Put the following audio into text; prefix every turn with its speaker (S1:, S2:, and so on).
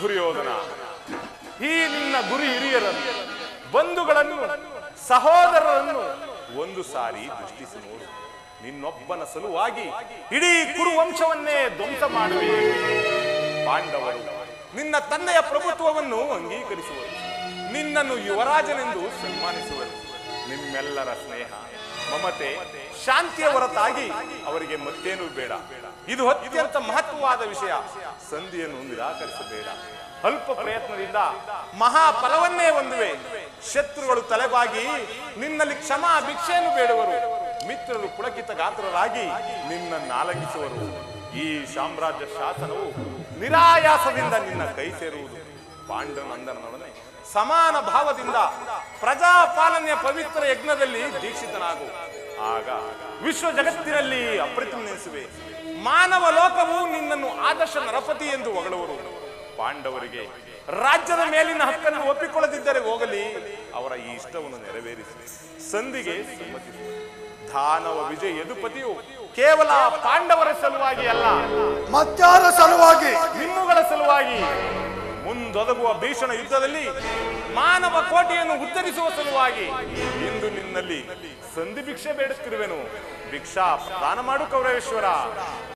S1: ದುರ್ಯೋಧನ, ಈ ನಿನ್ನ ಗುರು ಹಿರಿಯರನ್ನು, ಬಂಧುಗಳನ್ನು, ಸಹೋದರರನ್ನು ಒಂದು ಸಾರಿ ದೃಷ್ಟಿಸಿ ನೋಡು. ನಿನ್ನೊಬ್ಬನ ಸಲುವಾಗಿ ಇಡೀ ಕುರುವಂಶವನ್ನೇ ಧ್ವಂಸ ಮಾಡುವೆ. ಪಾಂಡವರು ನಿನ್ನ ತಂದೆಯ ಪ್ರಭುತ್ವವನ್ನು ಅಂಗೀಕರಿಸುವರು, ನಿನ್ನನ್ನು ಯುವರಾಜನೆಂದು ಸನ್ಮಾನಿಸುವರು. ನಿಮ್ಮೆಲ್ಲರ ಸ್ನೇಹ, ಮಮತೆ, ಶಾಂತಿಯ ಹೊರತಾಗಿ ಅವರಿಗೆ ಮತ್ತೇನೂ ಬೇಡ. ಇದು ಅತ್ಯಂತ ಮಹತ್ವವಾದ ವಿಷಯ. ಸಂಧಿಯನ್ನು ನಿರಾಕರಿಸಬೇಡ. ಅಲ್ಪ ಪ್ರಯತ್ನದಿಂದ ಮಹಾಫಲವನ್ನೇ ಹೊಂದುವೆ. ಶತ್ರುಗಳು ತಲೆಬಾಗಿ ನಿನ್ನಲ್ಲಿ ಕ್ಷಮಾ ಭಿಕ್ಷೆಯನ್ನು ಬೇಡುವರು. ಮಿತ್ರರು ಪುಳಕಿತ ಗಾತ್ರರಾಗಿ ನಿನ್ನನ್ನಾಲಂಗಿಸುವರು. ಈ ಸಾಮ್ರಾಜ್ಯ ಶಾಸನವು ನಿರಾಯಾಸದಿಂದ ನಿನ್ನ ಕೈ ಸೇರುವುದು. ಪಾಂಡವನಂದನೊಡನೆ ಸಮಾನ ಭಾವದಿಂದ ಪ್ರಜಾಪಾಲನೆಯ ಪವಿತ್ರ ಯಜ್ಞದಲ್ಲಿ ದೀಕ್ಷಿತನಾಗು. ಆಗ ವಿಶ್ವ ಜಗತ್ತಿನಲ್ಲಿ ಅಪ್ರತಿಮೆನಿಸುವೆ. ಮಾನವ ಲೋಕವು ನಿನ್ನನ್ನು ಆದರ್ಶ ನರಪತಿ ಎಂದು ಹೊಗಳುವರು. ಪಾಂಡವರಿಗೆ ರಾಜ್ಯದ ಮೇಲಿನ ಹಕ್ಕನ್ನು ಒಪ್ಪಿಕೊಳ್ಳದಿದ್ದರೆ ಹೋಗಲಿ, ಅವರ ಈ ಇಷ್ಟವನ್ನು ನೆರವೇರಿಸಿ ಸಂಧಿಗೆ ಸಮ್ಮತಿಸಿ. ದಾನವ ವಿಜಯ ಯದುಪತಿಯು ಕೇವಲ ಪಾಂಡವರ ಸಲುವಾಗಿ ಅಲ್ಲ,
S2: ಮತ್ತಾರ ಸಲುವಾಗಿ,
S1: ನಿಮ್ಮುಗಳ ಸಲುವಾಗಿ, ಮುಂದೊದಗುವ ಭೀಷಣ ಯುದ್ಧದಲ್ಲಿ ಮಾನವ ಕೋಟೆಯನ್ನು ಉತ್ತರಿಸುವ ಸಲುವಾಗಿ ಇಂದು ನಿನ್ನಲ್ಲಿ ಸಂಧಿ ಭಿಕ್ಷೆ ಬೇಡುತ್ತಿರುವೆನು. ಭಿಕ್ಷಾ ಪ್ರದಾನ ಮಾಡು ಕೌರವೇಶ್ವರ.